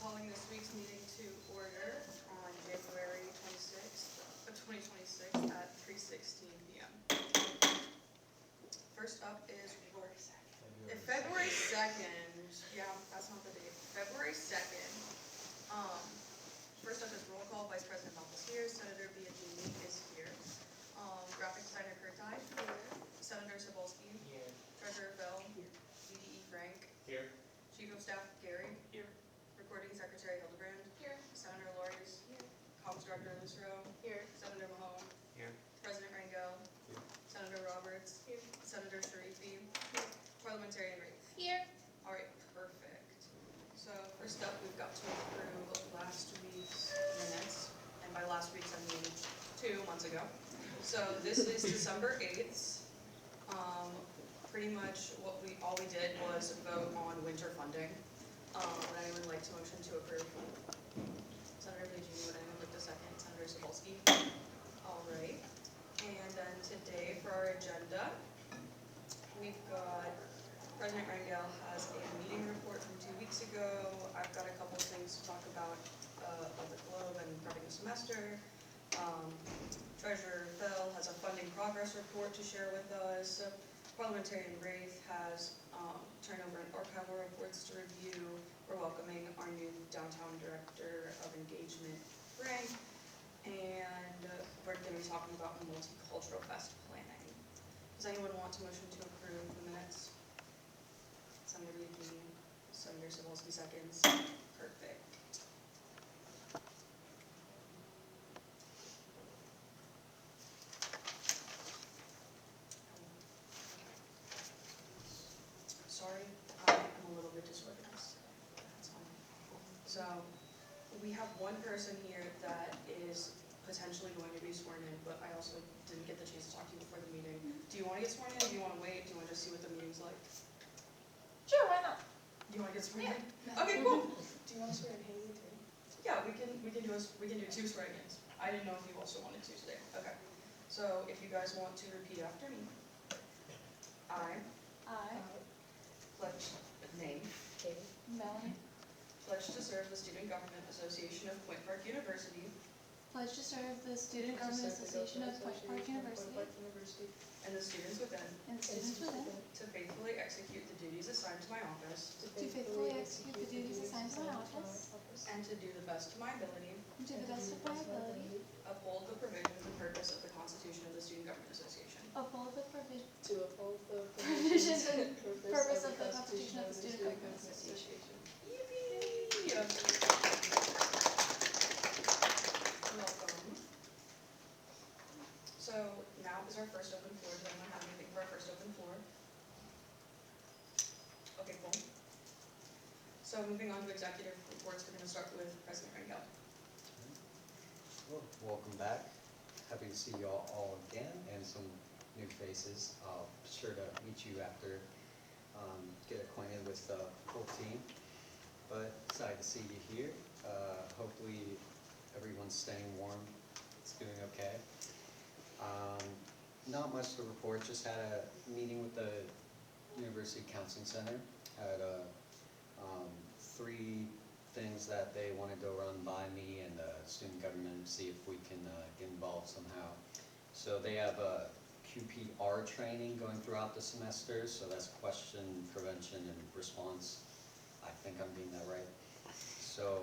calling this week's meeting to order on January 26th of 2026 at 3:16 p.m. First up is February 2nd. Yeah, that's not the date. February 2nd. First up is roll call. Vice President Knopf is here. Senator Biagini is here. Graphic designer Kurtai. Here. Senator Cebulski. Here. Treasurer Phil. Here. DDE Frank. Here. Chief of Staff Gary. Here. Recording Secretary Hildebrand. Here. Senator Loris. Here. Comms Director Lucero. Here. Senator Mahone. Here. President Rangel. Here. Senator Roberts. Here. Senator Sharifi. Here. Parliamentarian Wraith. Here. All right, perfect. So first up, we've got to approve last week's minutes, and by last week's I mean 2 months ago. So this is December 8th. Pretty much all we did was vote on winter funding. Would anyone like to motion to approve? Senator Biagini, would anyone like to second? Senator Cebulski? All right. And then today for our agenda, we've got President Rangel has a meeting report from 2 weeks ago. I've got a couple of things to talk about the globe and prepping the semester. Treasurer Phil has a funding progress report to share with us. Parliamentarian Wraith has turnover and archival reports to review. We're welcoming our new downtown director of engagement, Frank, and we're going to be talking about multicultural fest planning. Does anyone want to motion to approve the minutes? Senator Biagini, Senator Cebulski seconds. Perfect. Sorry, I'm a little bit disorganized. That's fine. So we have one person here that is potentially going to be sworn in, but I also didn't get the chance to talk to you before the meeting. Do you want to get sworn in? Do you want to wait? Do you want to just see what the meeting's like? Sure, why not? Do you want to get sworn in? Yeah. Okay, cool. Do you want to swear in Haley too? Yeah, we can do 2 swearing-ins. I didn't know if you also wanted to today. Okay. So if you guys want to repeat after me. I pledge name. Melanie. Pledge to serve the Student Government Association of Point Park University. Pledge to serve the Student Government Association of Point Park University And the students within. and the students within To faithfully execute the duties assigned to my office. to faithfully execute the duties assigned to my office And to do the best of my ability. and to the best of my ability, Uphold the provisions and purpose of the Constitution of the Student Government Association. uphold the provisions To uphold the provisions and purpose of the Constitution of the Student Government Association. Yippee! Welcome. So now is our first open floor. Does anyone have anything for our first open floor? Okay, cool. So moving on to executive reports, we're going to start with President Rangel. Well, welcome back. Happy to see you all again and some new faces. I'll be sure to meet you after, get acquainted with the whole team. But excited to see you here. Hopefully everyone's staying warm. It's doing okay. Not much to report. Just had a meeting with the University Counseling Center. Had 3 things that they wanted to run by me and the student government, see if we can get involved somehow. So they have a QPR training going throughout the semester, so that's question, prevention, and response. I think I'm getting that right. So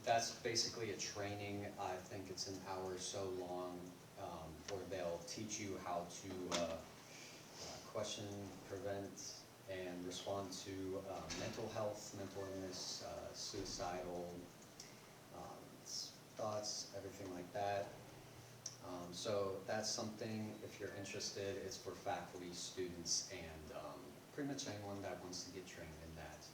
that's basically a training. I think it's an hour or so long, where they'll teach you how to question, prevent, and respond to mental health, mental illness, suicidal thoughts, everything like that. So that's something, if you're interested, it's for faculty, students, and pretty much anyone that wants to get trained in that.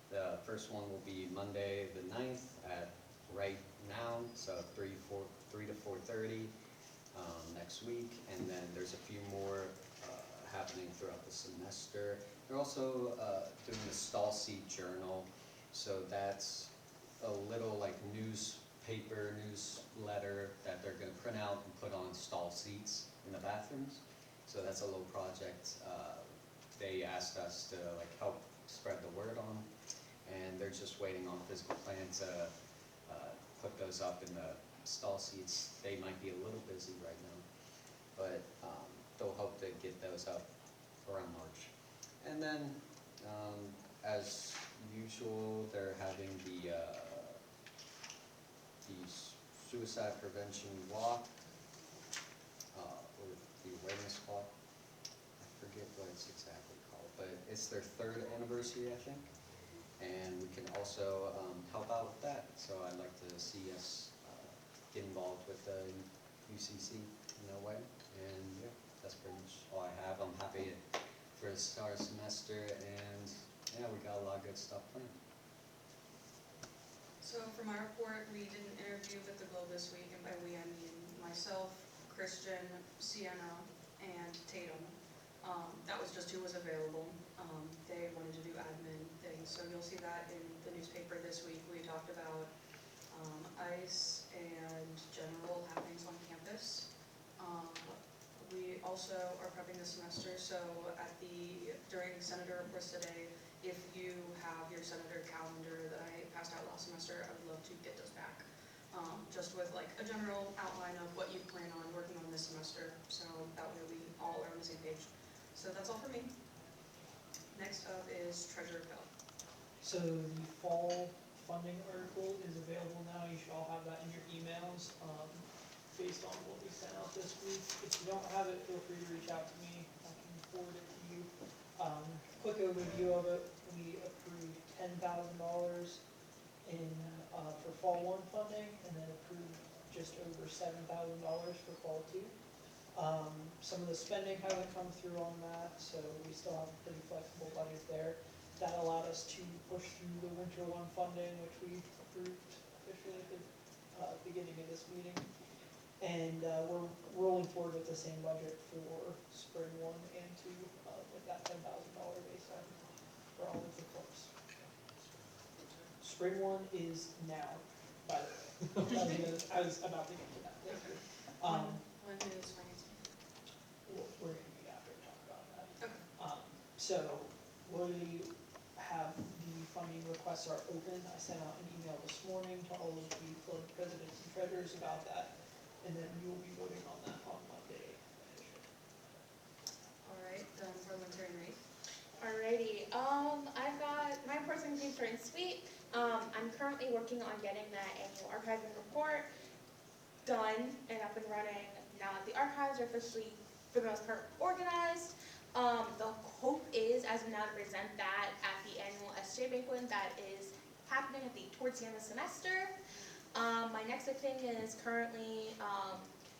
The first one will be Monday the 9th at right now, so 3 to 4:30 next week, and then there's a few more happening throughout the semester. They're also doing the stall seat journal, so that's a little like newspaper, newsletter that they're going to print out and put on stall seats in the bathrooms. So that's a little project they asked us to like help spread the word on, and they're just waiting on physical plan to put those up in the stall seats. They might be a little busy right now, but they'll hope to get those up around March. And then, as usual, they're having the suicide prevention walk, or the awareness walk. I forget what it's exactly called, but it's their 3rd anniversary, I think. And we can also help out with that. So I'd like to see us get involved with the UCC in that way. And yeah, that's pretty much all I have. I'm happy for the start of semester, and yeah, we got a lot of good stuff planned. So for my report, we did an interview with the Globe this week, and by we I mean myself, Christian, Sienna, and Tatum. That was just who was available. They wanted to do admin things, so you'll see that in the newspaper this week. We talked about ICE and general happenings on campus. We also are prepping the semester, so during Senator reports today, if you have your Senator calendar that I passed out last semester, I would love to get those back. Just with like a general outline of what you plan on working on this semester, so that way we all are on the same page. So that's all for me. Next up is Treasurer Bill. So the fall funding article is available now. You should all have that in your emails, based on what we sent out this week. If you don't have it, feel free to reach out to me. I can forward it to you. Quick overview of it: we approved $10,000 in for fall 1 funding, and then approved just over $7,000 for fall 2. Some of the spending hasn't come through on that, so we still have a pretty flexible budget there. That allowed us to push through the winter 1 funding, which we approved officially at the beginning of this meeting. And we're rolling forward with the same budget for spring 1 and 2, with that $10,000 baseline for all of the clubs. Spring 1 is now, by the way. I was about to get to that. Thank you. When is finance? We're going to be after talk about that. Okay. So we have the funding requests are open. I sent out an email this morning to all of the club presidents and treasurers about that, and then we will be voting on that on Monday. All right, then Parliamentarian Reed. Alrighty, I've got my report's gonna be short and sweet. I'm currently working on getting that annual archiving report done and up and running now that the archives are officially, for the most part, organized. The hope is, as of now, to present that at the annual SGA banquet that is happening towards the end of the semester. My next big thing is currently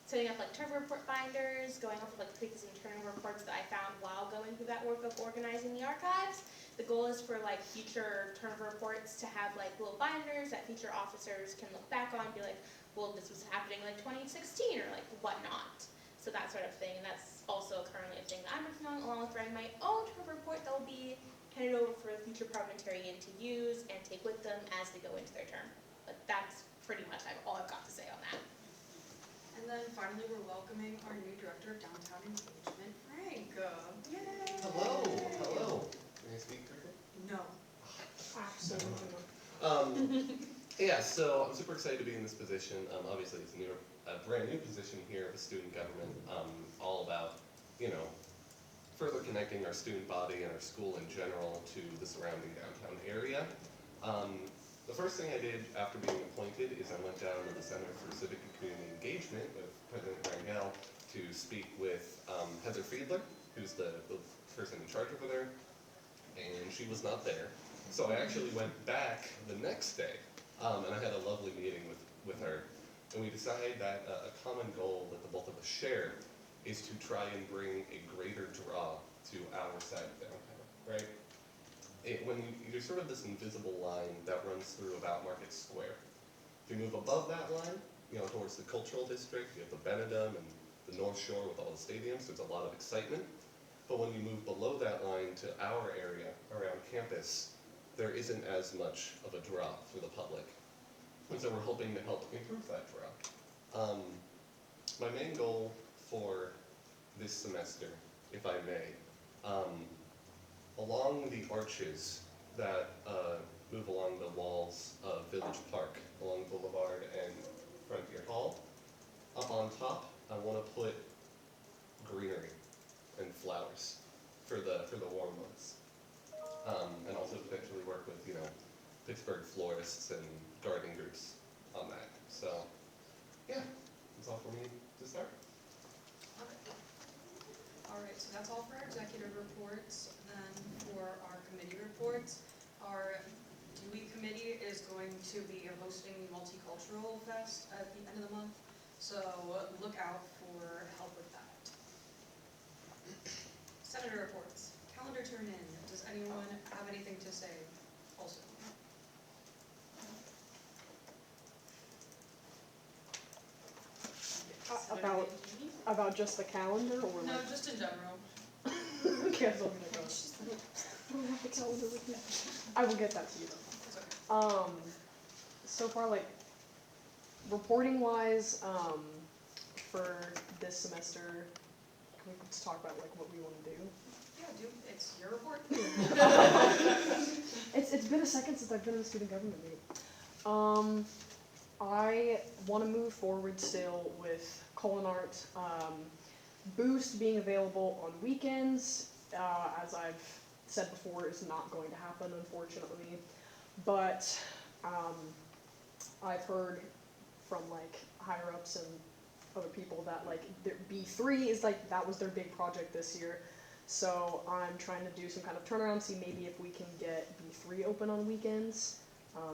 setting up like turnover report binders, going off of like pre-existing turnover reports that I found while going through that work of organizing the archives. The goal is for like future turnover reports to have like little binders that future officers can look back on and be like, well, this was happening like 2016 or like whatnot. So that sort of thing, and that's also currently a thing that I'm working on, along with writing my own turnover report that will be handed over for the future parliamentarian to use and take with them as they go into their term. But that's pretty much all I've got to say on that. And then finally, we're welcoming our new Director of Downtown Engagement, Frank. Yay! Hello, hello. May I speak quickly? No. Absolutely not. Yeah, so I'm super excited to be in this position. Obviously, it's a brand new position here at student government, all about, further connecting our student body and our school in general to the surrounding downtown area. The first thing I did after being appointed is I went down to the Center for Civic and Community Engagement with President Rangel to speak with Heather Fiedler, who's the person in charge over there, and she was not there. So I actually went back the next day, and I had a lovely meeting with her. And we decided that a common goal that the both of us share is to try and bring a greater draw to our side of downtown, right? When you're sort of this invisible line that runs through about Market Square. If you move above that line, towards the cultural district, you have the Benedum and the North Shore with all the stadiums, there's a lot of excitement. But when you move below that line to our area around campus, there isn't as much of a draw for the public. And so we're hoping to help improve that draw. My main goal for this semester, if I may, along the arches that move along the walls of Village Park, along Boulevard and Frontier Hall. Up on top, I want to put greenery and flowers for the warm months. And also potentially work with, Pittsburgh florists and gardening groups on that. So, yeah, that's all for me to start. Alright, so that's all for our executive reports. Then for our committee reports, our DWE committee is going to be hosting Multicultural Fest at the end of the month. So look out for help with that. Senator reports. Calendar turn in. Does anyone have anything to say also? About just the calendar, or No, like? just in general. Okay, so I'm gonna go. I don't have the calendar with me. I will get that to you It's okay. though. So far, like, reporting wise, for this semester, can we just talk about like what we want to do? Yeah, it's your report. It's been a second since I've been in the student government meeting. I want to move forward still with Culinart. Boost being available on weekends, as I've said before, is not going to happen, unfortunately. But I've heard from like higher ups and other people that like B3 is like that was their big project this year. So I'm trying to do some kind of turnaround, see maybe if we can get B3 open on weekends,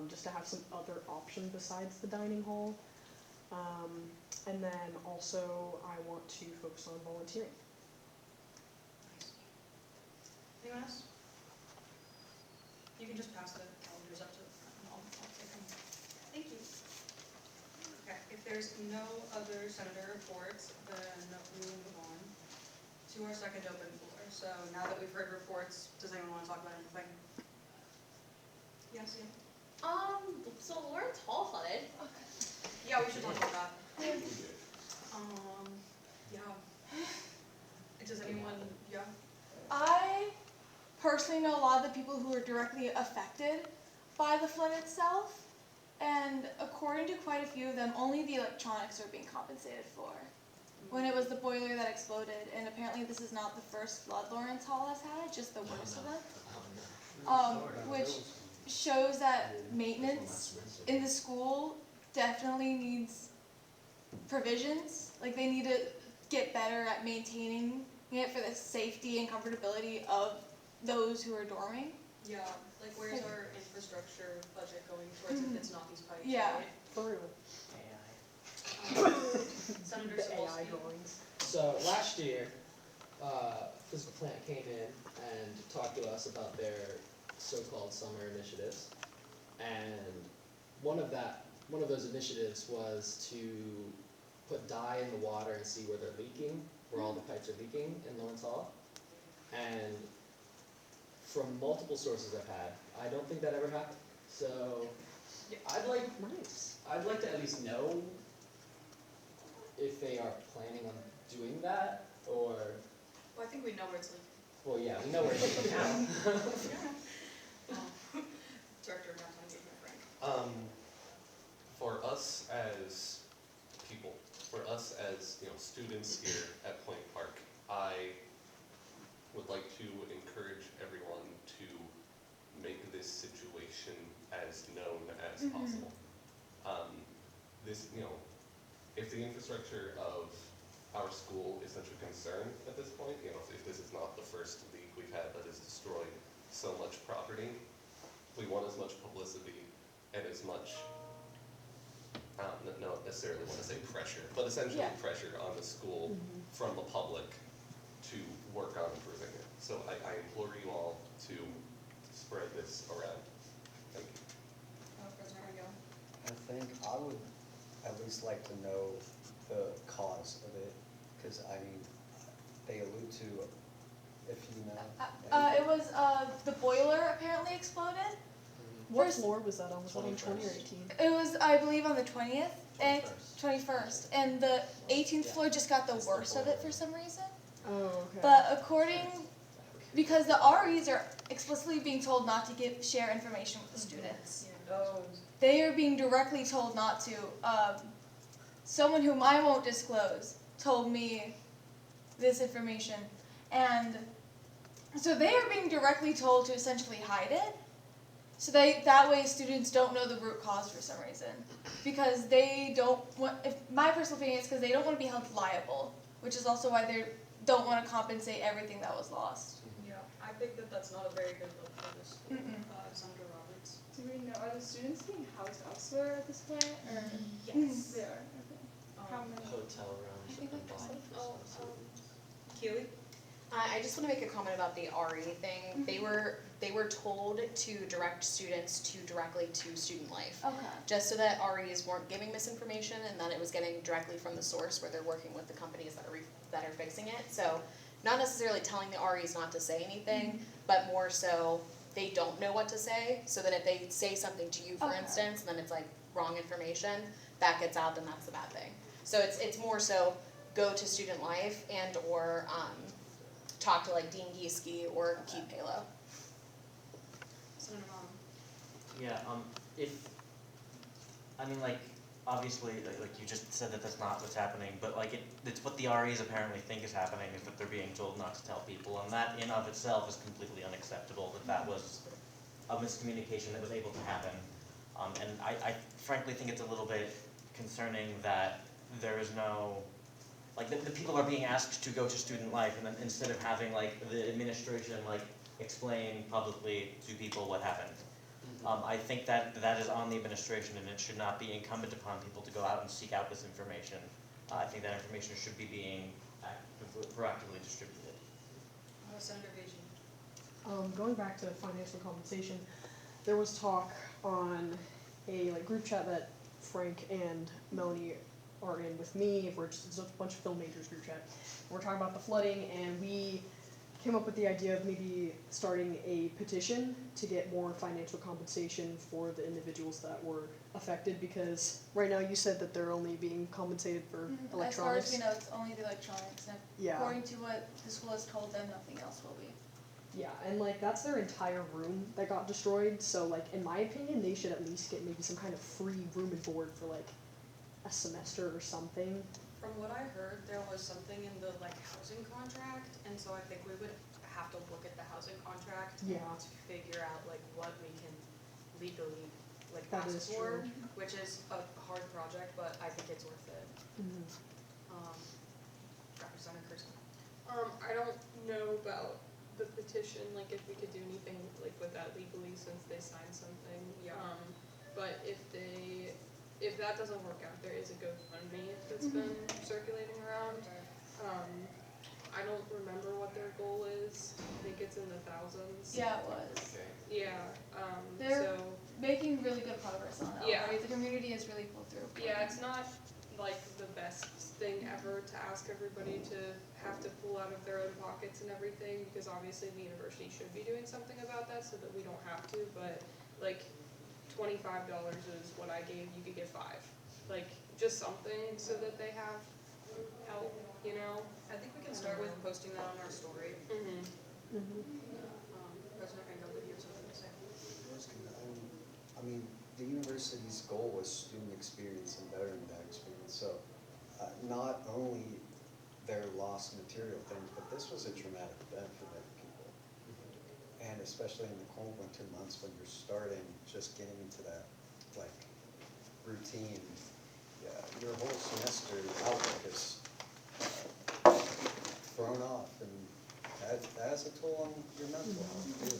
just to have some other option besides the dining hall. And then also I want to focus on volunteering. Nice. Anyone else? You can just pass the calendars up to the front and I'll take them. Thank you. Okay, if there's no other senator reports, then we will move on to our second open floor. So now that we've heard reports, does anyone want to talk about anything? Yes, yeah. So Lawrence Hall flooded. Yeah, we should talk about that. Yeah. Does anyone, yeah? I personally know a lot of the people who were directly affected by the flood itself, and according to quite a few of them, only the electronics are being compensated for. When it was the boiler that exploded, and apparently this is not the first flood Lawrence Hall has had, just the worst of them. Which shows that maintenance in the school definitely needs provisions. Like they need to get better at maintaining it for the safety and comfortability of those who are dorming. Yeah, like where's our infrastructure budget going towards if it's not these pipes, Yeah. right? For real. Senator The AI Cebulski. drawings. So last year, physical plant came in and talked to us about their so-called summer initiatives, and one of those initiatives was to put dye in the water and see where they're leaking, where all the pipes are leaking in Lawrence Hall. And from multiple sources I've had, I don't think that ever happened. So I'd like to at least know if they are planning on doing that, or, Well, I think we know where it's leaking. well, yeah, we know where it's leaking now. Director of Math Engagement, Frank. For us as people, for us as students here at Point Park, I would like to encourage everyone to make this situation as known as possible. If the infrastructure of our school is such a concern at this point, if this is not the first leak we've had that has destroyed so much property, we want as much publicity and as much, I don't necessarily want to say pressure, but essentially pressure on the school from the public to work on improving it. So I implore you all to spread this around. Thank you. President Rangel. I think I would at least like to know the cause of it, because I mean, they allude to, if you know. It was the boiler apparently exploded. What First- floor was that on? Was that on 20 or 18? It was, I believe, on the 20th and 21st, and the 18th floor just got the worst of it for some reason. Oh, okay. But because the REs are explicitly being told not to share information with the students. Oh, They are being directly told not to. Someone whom I won't disclose told me this information, and so they are being directly told to essentially hide it. So that way students don't know the root cause for some reason, because they don't want. If my personal opinion is because they don't want to be held liable, which is also why they don't want to compensate everything that was lost. yeah, I think that that's not a very good look for this school, Mm-mm. Senator Roberts. Do we know, are the students being housed elsewhere at this point, or? Yes. They are, okay. How many? Hotel rooms. I think like and this lodges. one. Keely? I just want to make a comment about the RE thing. They were told to direct students directly to Student Life, Okay. just so that REs weren't giving misinformation and that it was getting directly from the source where they're working with the companies that are fixing it. So, not necessarily telling the REs not to say anything, but more so they don't know what to say. So that if they say something to you, for Okay. instance, and then it's like wrong information, that gets out, then that's the bad thing. So it's more so go to Student Life and or talk to like Dean Gieske or Keith Palo. Senator Ron? Yeah, obviously, like you just said that that's not what's happening, but like it's what the REs apparently think is happening is that they're being told not to tell people, and that in of itself is completely unacceptable, that was a miscommunication that was able to happen. And I frankly think it's a little bit concerning that there is no, like the people are being asked to go to Student Life, and then instead of having like the administration like explain publicly to people what happened. I think that is on the administration, and it should not be incumbent upon people to go out and seek out this information. I think that information should be being proactively distributed. Senator Gagey? Going back to financial compensation, there was talk on a group chat that Frank and Melanie are in with me. It's a bunch of film majors group chat. We're talking about the flooding, and we came up with the idea of maybe starting a petition to get more financial compensation for the individuals that were affected, because right now you said that they're only being compensated for electronics. As far as we know, it's only the electronics, and Yeah. according to what the school has told them, nothing else will be. Yeah, and that's their entire room that got destroyed, so in my opinion, they should at least get maybe some kind of free room and board for a semester or something. From what I heard, there was something in the housing contract, and so I think we would have to look at the housing contract Yeah. to figure out what we can legally That ask is for, true. which is a hard project, but I think it's worth it. Representative Kirsten? I don't know about the petition, if we could do anything with that legally since they signed something. Yeah. But if that doesn't work out, there is a GoFundMe that's been circulating around. I don't remember what their goal is. I think it's in the thousands. Yeah, it was. Yeah, They're so, making really good progress on it. Yeah. Already. The community has really pulled through. yeah, it's not the best thing ever to ask everybody to have to pull out of their own pockets and everything, because obviously the university should be doing something about that so that we don't have to, but $25 is what I gave, you could get 5. Just something so that they have help, I think we can start with posting that on our story. President Randall, did you have something to say? I mean, the university's goal was student experience and bettering that experience. So, not only their lost material things, but this was a traumatic event for many people. And especially in the cold winter months when you're starting, just getting into that routine, your whole semester outlook is thrown off, and that has a toll on your mental health too.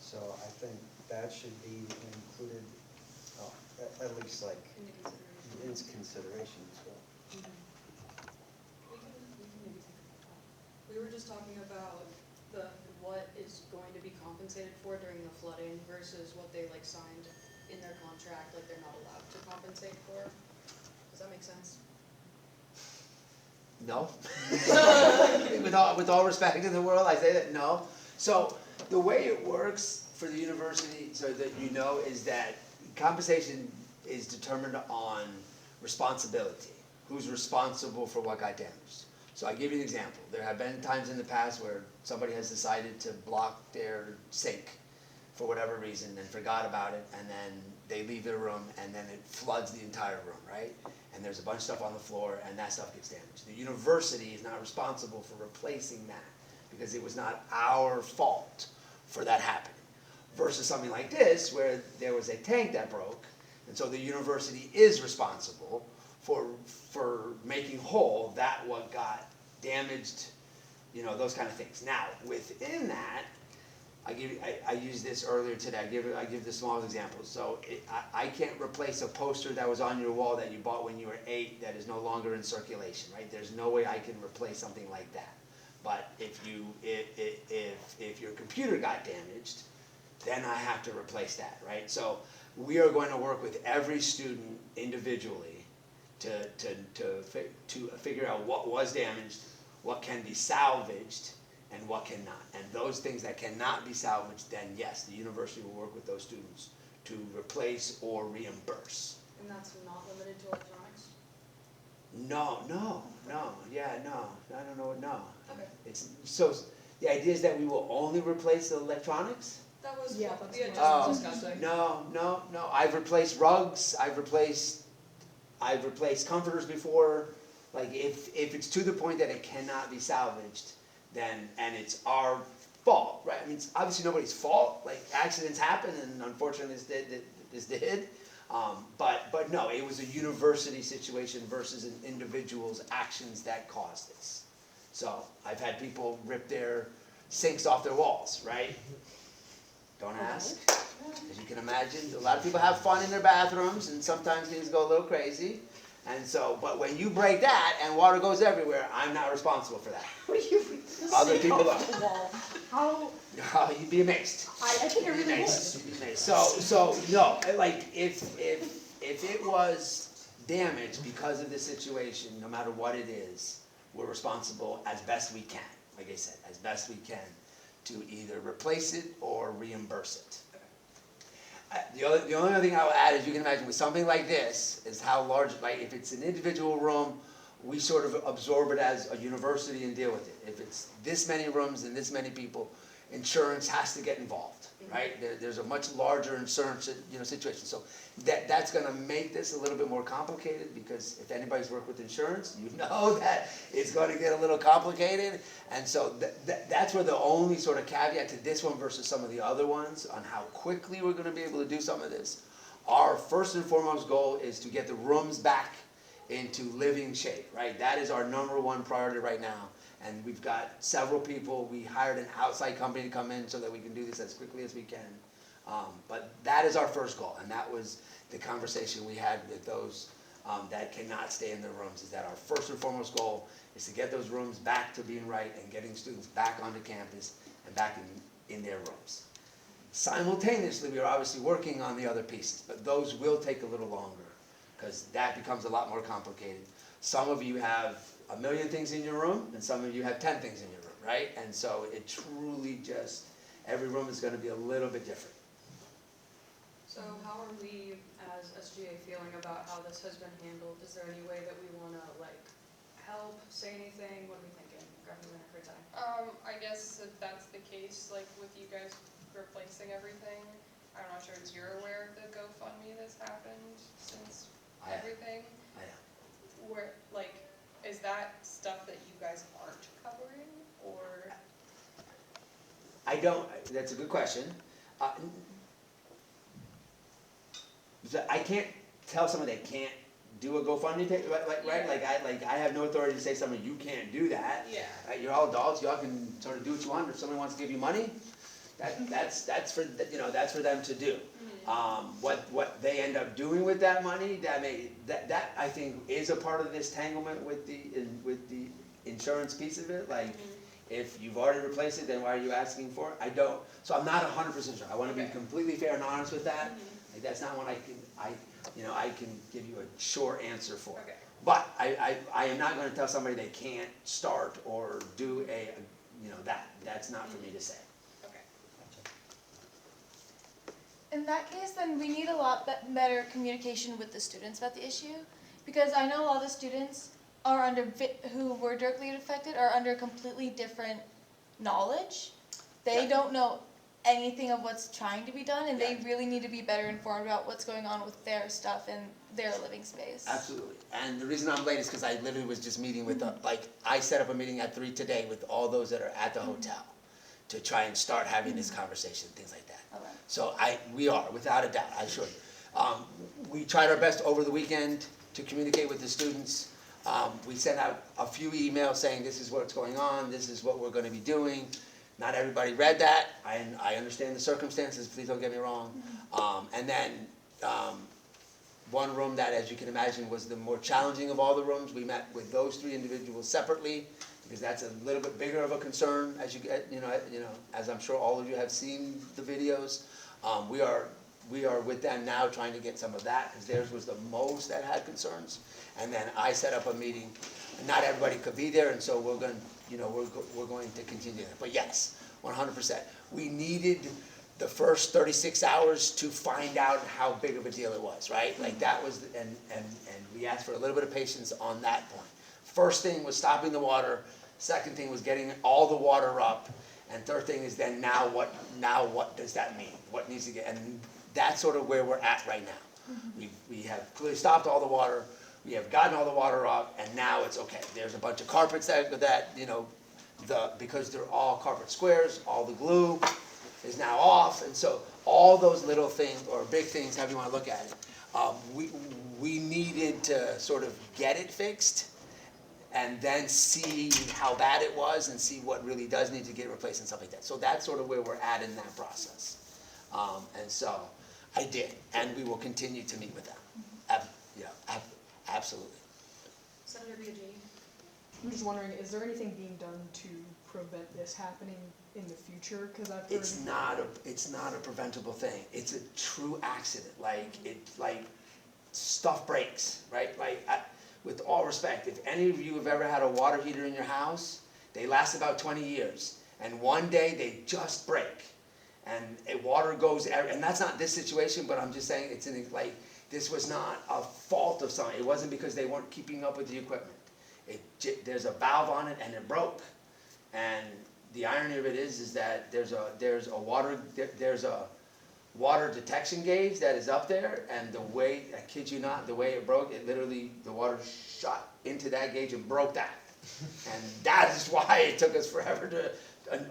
So I think that should be included, at least in consideration as well. We were just talking about what is going to be compensated for during the flooding versus what they signed in their contract, they're not allowed to compensate for. Does that make sense? No. with all respect in the world, I say that no. So the way it works for the university, so that you know, is that compensation is determined on responsibility. Who's responsible for what got damaged? So I give you an example. There have been times in the past where somebody has decided to block their sink for whatever reason and forgot about it, and then they leave their room and then it floods the entire room, right? And there's a bunch of stuff on the floor and that stuff gets damaged. The university is not responsible for replacing that because it was not our fault for that happening. Versus something like this where there was a tank that broke, and so the university is responsible for making whole that what got damaged, you know, those kind of things. Now, within that, I used this earlier today. I give the smallest example. So I can't replace a poster that was on your wall that you bought when you were 8 that is no longer in circulation, right? There's no way I can replace something like that. But if your computer got damaged, then I have to replace that, right? So we are going to work with every student individually to figure out what was damaged, what can be salvaged, and what cannot. And those things that cannot be salvaged, then yes, the university will work with those students to replace or reimburse. And that's not limited to electronics? No, I don't know, no. Okay. It's, so the idea is that we will only replace the electronics? That was Yeah, what that's we had Oh, just discussed. no. I've replaced rugs, I've replaced comforters before. Like if it's to the point that it cannot be salvaged, then, and it's our fault, right? I mean, it's obviously nobody's fault, like accidents happen and unfortunately this did. But no, it was a university situation versus an individual's actions that caused this. So I've had people rip their sinks off their walls, right? Don't ask. As you can imagine, a lot of people have fun in their bathrooms and sometimes things go a little crazy. And so, but when you break that and water goes everywhere, I'm not responsible for that. Other people are. How? Oh, you'd be amazed. I think I really would. You'd be amazed. So no, like if it was damaged because of this situation, no matter what it is, we're responsible as best we can. Like I said, as best we can to either replace it or reimburse it. The only other thing I will add is you can imagine with something like this is how large, like if it's an individual room, we sort of absorb it as a university and deal with it. If it's this many rooms and this many people, insurance has to get involved, right? There's a much larger insurance, situation. So that's going to make this a little bit more complicated because if anybody's worked with insurance, you know that it's going to get a little complicated. And so that's where the only sort of caveat to this one versus some of the other ones on how quickly we're going to be able to do some of this. Our first and foremost goal is to get the rooms back into living shape, right? That is our number one priority right now. And we've got several people. We hired an outside company to come in so that we can do this as quickly as we can. But that is our first goal, and that was the conversation we had with those that cannot stay in their rooms, is that our first and foremost goal is to get those rooms back to being right and getting students back onto campus and back in their rooms. Simultaneously, we are obviously working on the other pieces, but those will take a little longer because that becomes a lot more complicated. Some of you have 1 million things in your room, and some of you have 10 things in your room, right? And so it truly just, every room is going to be a little bit different. So how are we as SGA feeling about how this has been handled? Is there any way that we want to help, say anything? What are we thinking? Representative Kurtai? I guess if that's the case, with you guys replacing everything, I'm not sure if you're aware of the GoFundMe that's happened since everything. Where, is that stuff that you guys aren't covering, or? I don't, that's a good question. I can't tell someone they can't do a GoFundMe page, right? I have no authority to say to someone, you can't do that. Yeah. Right? You're all adults, y'all can sort of do what you want. If someone wants to give you money, that's for them to do. What they end up doing with that money, that I think is a part of this tanglement with the insurance piece of it. If you've already replaced it, then why are you asking for it? I don't. So I'm not 100% sure. I want to be completely fair and honest with that. That's not one I can give you a short answer for. Okay. But I am not going to tell somebody they can't start or do that's not for me to say. In that case, then we need a lot better communication with the students about the issue, because I know a lot of the students are under who were directly affected are under completely different knowledge. They Yeah. don't know anything of what's trying to be done, and they Yeah. really need to be better informed about what's going on with their stuff and their living space. Absolutely. And the reason I'm late is because I literally was just meeting with, I set up a meeting at 3 today with all those that are at the hotel to try and start having this conversation, things like that. Okay. So we are, without a doubt, I assure you. We tried our best over the weekend to communicate with the students. We sent out a few emails saying this is what's going on, this is what we're gonna be doing. Not everybody read that. I understand the circumstances, please don't get me wrong. And then, one room that, as you can imagine, was the more challenging of all the rooms. We met with those 3 individuals separately, because that's a little bit bigger of a concern, as you get, as I'm sure all of you have seen the videos. We are with them now trying to get some of that, because theirs was the most that had concerns. And then I set up a meeting, not everybody could be there, and so we're going, we're going to continue that. But yes, 100%. We needed the first 36 hours to find out how big of a deal it was, right? Like that was, and we asked for a little bit of patience on that point. First thing was stopping the water, second thing was getting all the water up, and third thing is then now what does that mean? What needs to get, and that's sort of where we're at right now. We have clearly stopped all the water, we have gotten all the water up, and now it's okay. There's a bunch of carpets that because they're all carpet squares, all the glue is now off, and so all those little things, or big things, however you want to look at it, we needed to sort of get it fixed, and then see how bad it was, and see what really does need to get replaced and stuff like that. So that's sort of where we're at in that process. And so I did, and we will continue to meet with them. Absolutely. Senator Biagini. I'm just wondering, is there anything being done to prevent this happening in the future? Because I've heard It's not a preventable thing. It's a true accident. Like stuff breaks, right? With all respect, if any of you have ever had a water heater in your house, they last about 20 years. And one day they just break. And water goes, and that's not this situation, but I'm just saying this was not a fault of something. It wasn't because they weren't keeping up with the equipment. There's a valve on it and it broke. And the irony of it is that there's a water detection gauge that is up there, and the way, I kid you not, the way it broke, it literally, the water shot into that gauge and broke that. And that is why it took us forever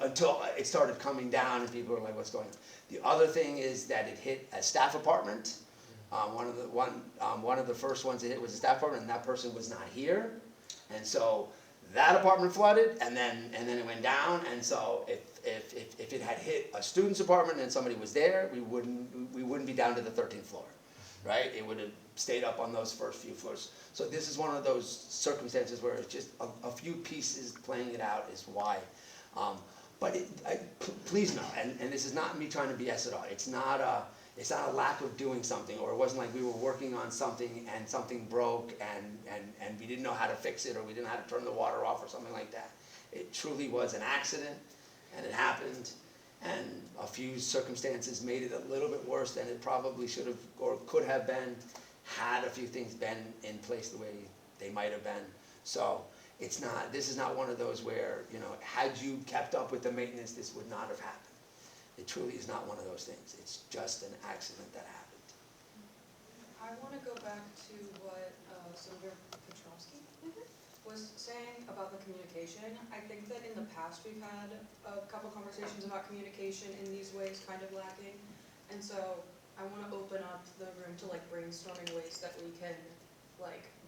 until it started coming down and people were like, what's going on? The other thing is that it hit a staff apartment. One of the first ones it hit was a staff apartment, and that person was not here. And so that apartment flooded, and then it went down. And so if it had hit a student's apartment and somebody was there, we wouldn't be down to the 13th floor, right? It would have stayed up on those first few floors. So this is one of those circumstances where it's just a few pieces playing it out is why. But please know, and this is not me trying to BS at all. It's not a lack of doing something, or it wasn't like we were working on something and something broke and we didn't know how to fix it, or we didn't know how to turn the water off or something like that. It truly was an accident, and it happened, and a few circumstances made it a little bit worse than it probably should have or could have been had a few things been in place the way they might have been. So this is not one of those where, had you kept up with the maintenance, this would not have happened. It truly is not one of those things. It's just an accident that happened. I want to go back to what Senator Petrovsky was saying about the communication. I think that in the past we've had a couple conversations about communication in these ways kind of lacking. And so I want to open up the room to brainstorming ways that we can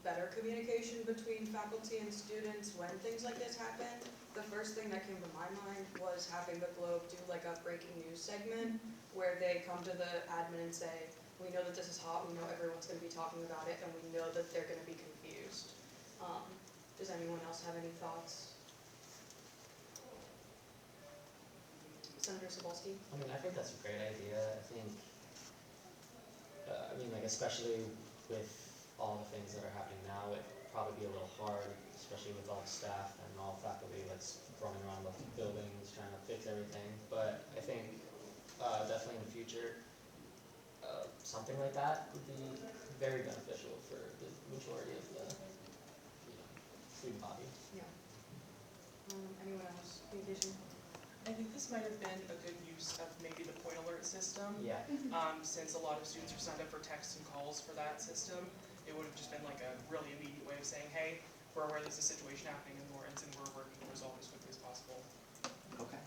better communication between faculty and students when things like this happen. The first thing that came to my mind was having the Globe do a breaking news segment where they come to the admin and say, we know that this is hot, we know everyone's going to be talking about it, and we know that they're going to be confused. Does anyone else have any thoughts? Senator Sobolski? I think that's a great idea. I think, especially with all the things that are happening now, it'd probably be a little hard, especially with all the staff and all faculty that's running around the buildings trying to fix everything. But I think definitely in the future, something like that would be very beneficial for the majority of the student body. Yeah. Anyone else? Communication? I think this might have been a good use of maybe the point alert system. Yeah. Since a lot of students are signed up for texts and calls for that system, it would have just been like a really immediate way of saying, hey, we're aware there's a situation happening in Lawrence and we're working to resolve it as quickly as possible. Okay.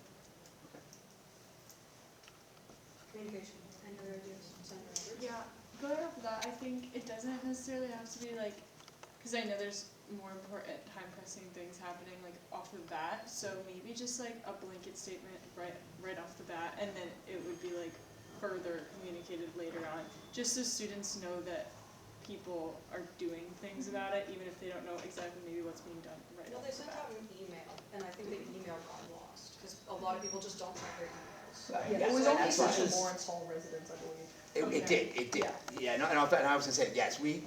Communication. Any other ideas? Sandra, Robert? Yeah, going off of that, I think it doesn't necessarily have to be like, because I know there's more important time pressing things happening like off the bat, so maybe just like a blanket statement right off the bat, and then it would be like further communicated later on, just so students know that people are doing things about it, even if they don't know exactly maybe what's being done right No, off they the sent bat. out an email, and I think the email got lost, because a lot of people just don't check their emails. Yeah, it was Yes, only that's sent right. to Lawrence Hall residents, I believe. It did. Yeah, and I was gonna say, yes, we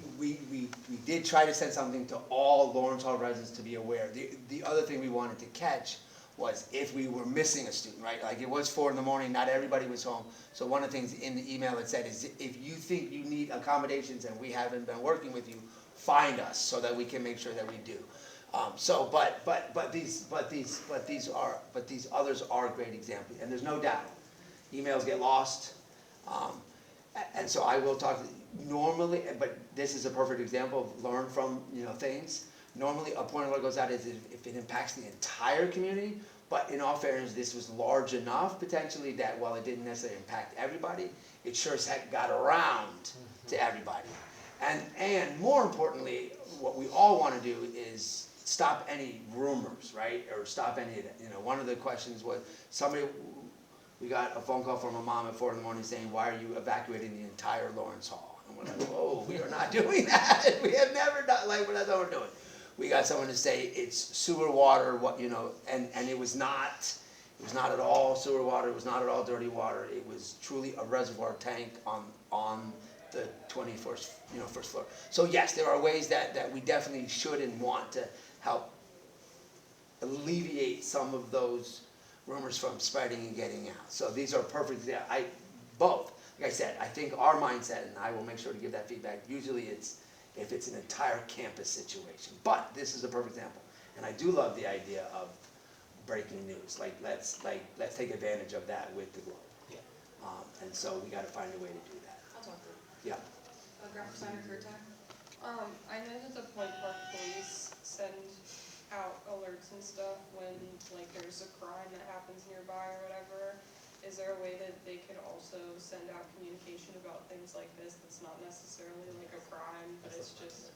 did try to send something to all Lawrence Hall residents to be aware. The other thing we wanted to catch was if we were missing a student, right? Like it was 4 a.m, not everybody was home. So one of the things in the email it said is if you think you need accommodations and we haven't been working with you, find us so that we can make sure that we do. But these others are great examples, and there's no doubt, emails get lost. And so I will talk, normally, but this is a perfect example of learn from, things. Normally, a point alert goes out if it impacts the entire community, but in all fairness, this was large enough potentially that while it didn't necessarily impact everybody, it sure as heck got around to everybody. And more importantly, what we all want to do is stop any rumors, right? Or stop any of that. One of the questions was we got a phone call from a mom at 4 a.m. saying, why are you evacuating the entire Lawrence Hall? And we're like, whoa, we are not doing that. We have never done, that's what we're doing. We got someone to say it's sewer water, and it was not at all sewer water, it was not at all dirty water. It was truly a reservoir tank on the 21st, first floor. So yes, there are ways that we definitely should and want to help alleviate some of those rumors from spreading and getting out. So these are perfect, both. Like I said, I think our mindset, and I will make sure to give that feedback, usually it's if it's an entire campus situation. But this is a perfect example. And I do love the idea of breaking news. Let's take advantage of that with the Globe. Yeah. And so we got to find a way to do that. I'll talk to her. Yeah. Graphic designer, Kurtak? I know that the Point Park police send out alerts and stuff when there's a crime that happens nearby or whatever. Is there a way that they could also send out communication about things like this that's not necessarily like a crime, but it's just...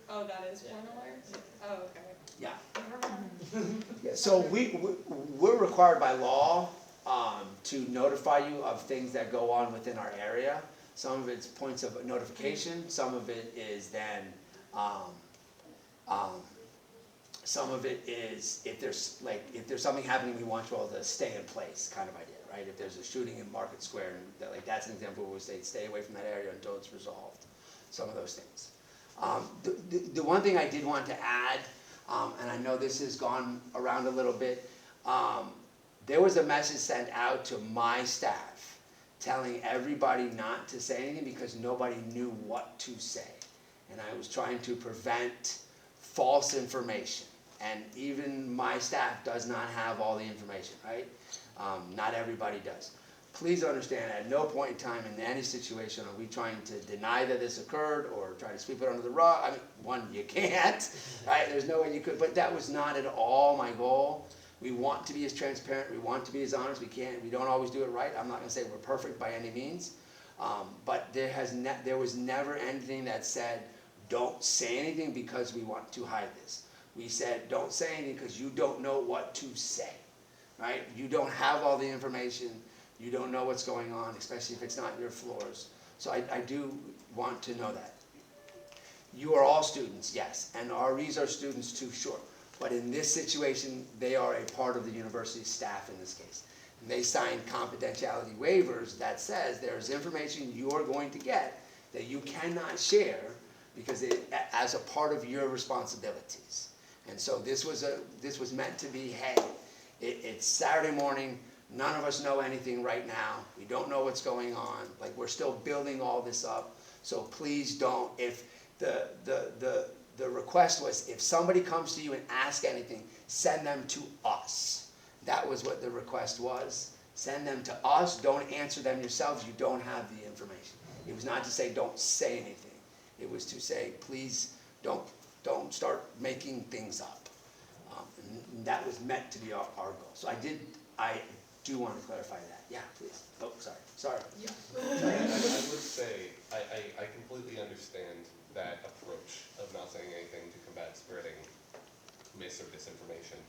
Oh, that is point alerts? Oh, okay. Yeah. Never mind. Yeah, so we're required by law to notify you of things that go on within our area. Some of it's points of notification, some of it is then, some of it is if there's something happening, we want you all to stay in place kind of idea, right? If there's a shooting in Market Square, and that's an example where we say stay away from that area until it's resolved. Some of those things. The one thing I did want to add, and I know this has gone around a little bit, there was a message sent out to my staff telling everybody not to say anything because nobody knew what to say. And I was trying to prevent false information. And even my staff does not have all the information, right? Not everybody does. Please understand, at no point in time in any situation are we trying to deny that this occurred or try to sweep it under the rug. I mean, one, you can't, right? There's no way you could, but that was not at all my goal. We want to be as transparent, we want to be as honest, we don't always do it right. I'm not gonna say we're perfect by any means, but there was never anything that said, don't say anything because we want to hide this. We said, don't say anything because you don't know what to say, right? You don't have all the information, you don't know what's going on, especially if it's not your floors. So I do want to know that. You are all students, yes, and REs are students too, sure. But in this situation, they are a part of the university staff in this case. And they signed confidentiality waivers that says there's information you're going to get that you cannot share because as a part of your responsibilities. And so this was meant to be, hey, it's Saturday morning, none of us know anything right now, we don't know what's going on, we're still building all this up, so please don't, if the the request was if somebody comes to you and asks anything, send them to us. That was what the request was. Send them to us, don't answer them yourselves, you don't have the information. It was not to say don't say anything. It was to say, please don't start making things up. And that was meant to be our goal. So I do want to clarify that. Yeah, please. Oh, sorry. Yeah. I would say, I completely understand that approach of not saying anything to combat spreading mis or disinformation.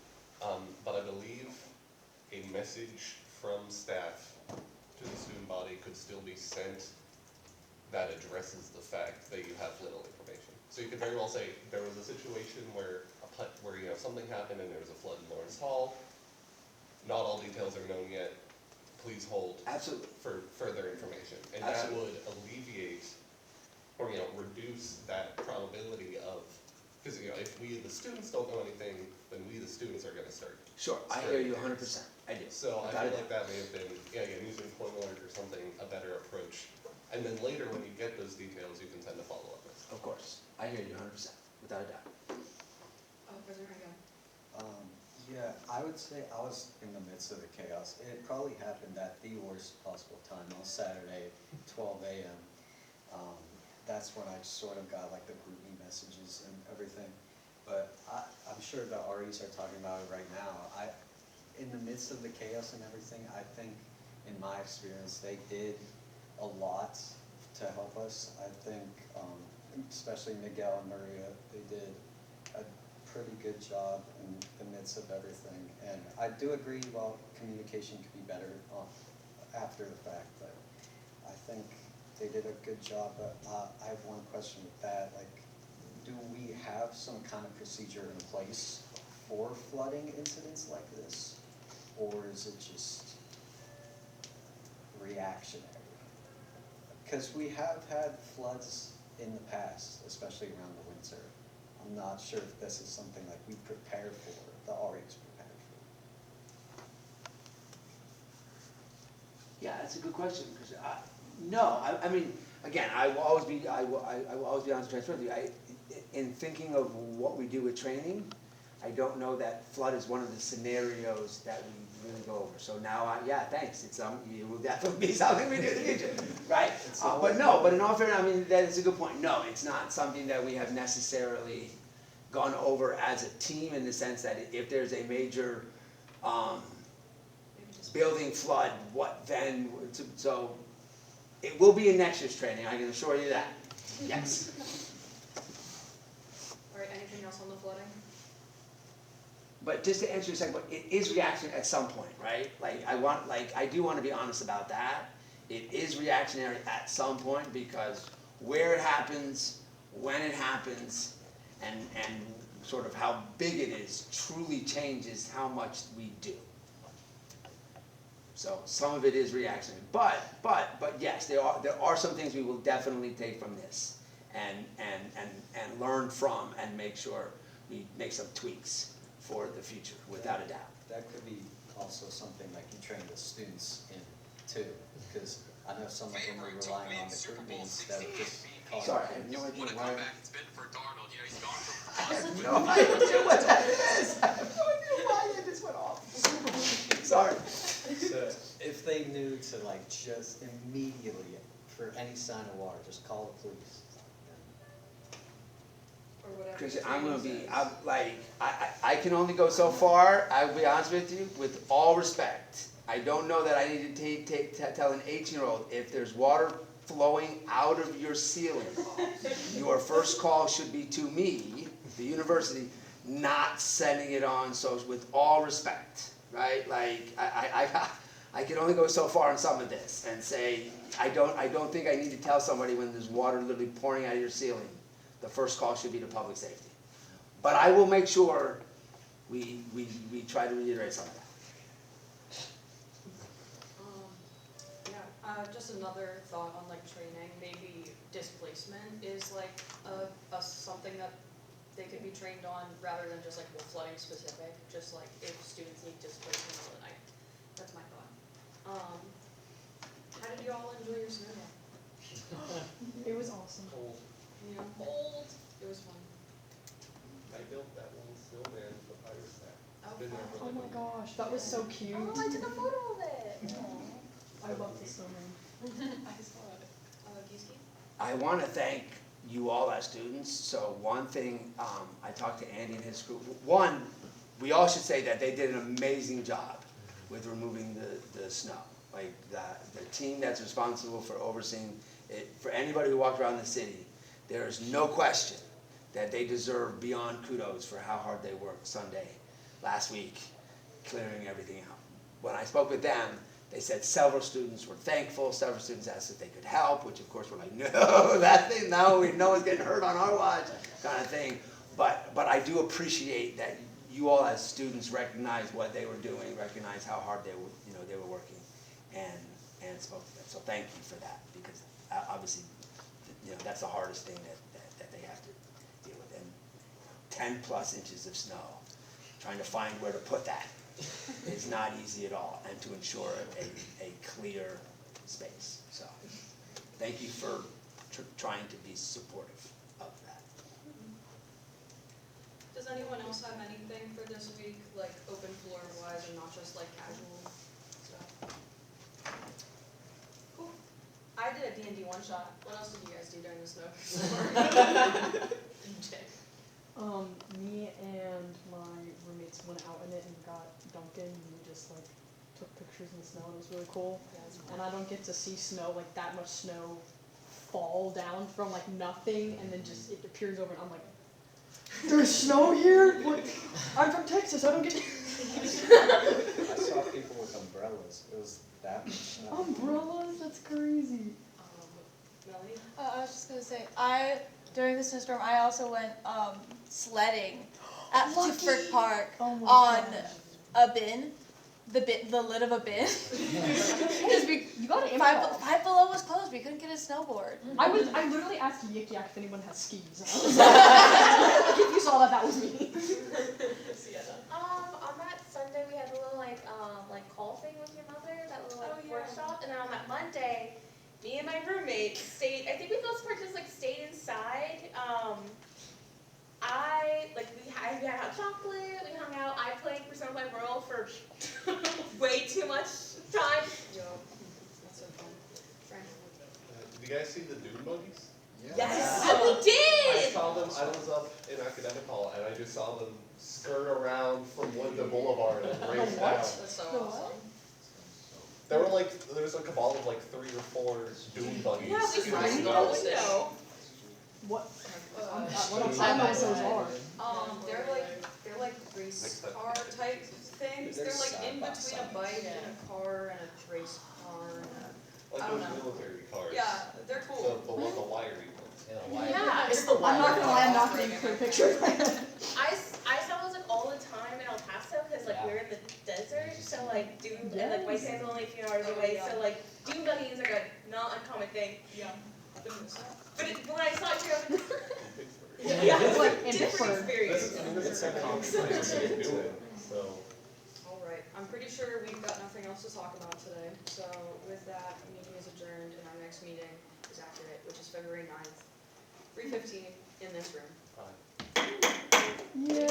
But I believe a message from staff to the student body could still be sent that addresses the fact that you have little information. So you could very well say, there was a situation where something happened and there was a flood in Lawrence Hall. Not all details are known yet. Please hold Absolutely. for further information. And Absolutely. that would alleviate or reduce that probability of, because if we the students don't know anything, then we the students are gonna start. Sure, I hear you 100%. I do. So I feel like that may have been, using point alert or something, a better approach. And then later, when you get those details, you can send a follow-up list. Of course, I hear you 100%, without a doubt. President Hagan. Yeah, I would say I was in the midst of the chaos. It probably happened at the worst possible time on Saturday, 12 a.m. That's when I sort of got like the groupie messages and everything. But I'm sure the REs are talking about it right now. In the midst of the chaos and everything, I think in my experience, they did a lot to help us. I think, especially Miguel and Maria, they did a pretty good job in the midst of everything. And I do agree, well, communication could be better after the fact, but I think they did a good job. But I have one question with that, like, do we have some kind of procedure in place for flooding incidents like this? Or is it just reactionary? Because we have had floods in the past, especially around the winter. I'm not sure if this is something like we prepare for, the REs prepare for. Yeah, that's a good question, because I mean, again, I will always be honest and transparent with you. In thinking of what we do with training, I don't know that flood is one of the scenarios that we really go over. So now, thanks. It will definitely be something we do in the future, right? But in all fairness, I mean, that is a good point. No, it's not something that we have necessarily gone over as a team, in the sense that if there's a major building flood, what then? So it will be in next year's training, I can assure you that. Yes. All right, anything else on the flooding? But just to answer your second point, it is reaction at some point, right? I do want to be honest about that. It is reactionary at some point, because where it happens, when it happens, and sort of how big it is truly changes how much we do. So some of it is reactionary, but yes, there are some things we will definitely take from this and learn from, and make sure we make some tweaks for the future, without a doubt. That could be also something like you train the students in too, because I know some of them are relying on the groupings instead of just calling. Sorry, I have no idea why. It's been for Darnold, he's gone from I have no idea what that is. I have no idea why it just went off. Sorry. So if they knew to like just immediately, for any sign of water, just call the police. Or whatever. Christian, I can only go so far. I will be honest with you, with all respect. I don't know that I need to tell an 18-year-old, if there's water flowing out of your ceiling, your first call should be to me, the university, not sending it on. So with all respect, right? Like I can only go so far in some of this and say I don't think I need to tell somebody when there's water literally pouring out of your ceiling. The first call should be to public safety. But I will make sure we try to reiterate some of that. Just another thought on like training, maybe displacement is like a something that they could be trained on, rather than just like flooding specific, just like if students need displacement in the night. That's my thought. How did you all enjoy your snow day? It was awesome. Yeah. Cold. It was fun. been there for Oh like my gosh, that was so cute. Oh, I took a photo of it. I love the snowman. I saw it. Giesky? I want to thank you all as students. So one thing, I talked to Andy and his group. One, we all should say that they did an amazing job with removing the snow. Like the team that's responsible for overseeing it, for anybody who walked around the city, there is no question that they deserve beyond kudos for how hard they worked Sunday, last week, clearing everything out. When I spoke with them, they said several students were thankful, several students asked if they could help, which of course we're like, no, that thing, no one's getting hurt on our watch, kind of thing. But I do appreciate that you all as students recognize what they were doing, recognize how hard they were working, and spoke to them. So thank you for that, because obviously, that's the hardest thing that they have to deal with. And 10 plus inches of snow, trying to find where to put that is not easy at all, and to ensure a clear space. So thank you for trying to be supportive of that. Does anyone else have anything for this week, like open floor wise and not just like casual stuff? Cool. I did a D&D one shot. What else did you guys do during the snow? DJ. Me and my roommates went out in it and got Duncan, and we just like took pictures in the snow, and it was really cool. And I don't get to see snow, like that much snow fall down from like nothing, and then just it appears over, and I'm like, there's snow here? What? I'm from Texas, I don't get I saw people with umbrellas. It was that much snow. umbrellas, that's crazy. Melanie? I was just gonna say, during the snowstorm, I also went sledding at Frick Park Oh my on gosh. a bin, the lid of a bin. Because You got it. Five Below was closed, we couldn't get a snowboard. I literally asked Yik Yak if anyone has skis. I was like, if you saw that was me. On that Sunday we had a little like call thing with your mother, that little workshop, and then on that Monday, me and my roommate stayed. I think we both just like stayed inside. We had hot chocolate. We hung out. I played Persona 5 Royal for way too much time. Yo, that's so fun. Frank? Did you guys see the dune buggies? Yes, I we did. saw them, I was up in academic hall, and I just saw them skirt around from Linda Boulevard and race down. That's so awesome. There was a cabal of like 3 or 4 dune buggies. Yeah, we saw in it the out the snow. window. What? Uh, I don't know what those are. They're like race car type things. They're like in between a bike and a car and a race car and a, Like I don't those know. military cars. Yeah, they're cool. The wiry ones. Yeah, I'm not gonna lie, I'm not getting a clear picture. I saw those like all the time in El Paso because like we're in the desert, so like dune and like White Sands only a few hours away, so like dune buggy is like a not uncommon thing. Yeah. But when I saw it here, I was like, Yeah, it's like in different Pittsburgh. experience. It's a common thing to do it, so. Alright, I'm pretty sure we've got nothing else to talk about today. So with that, the meeting is adjourned and our next meeting is accurate, which is February 9th, 3:15 in this room. Bye. Yeah.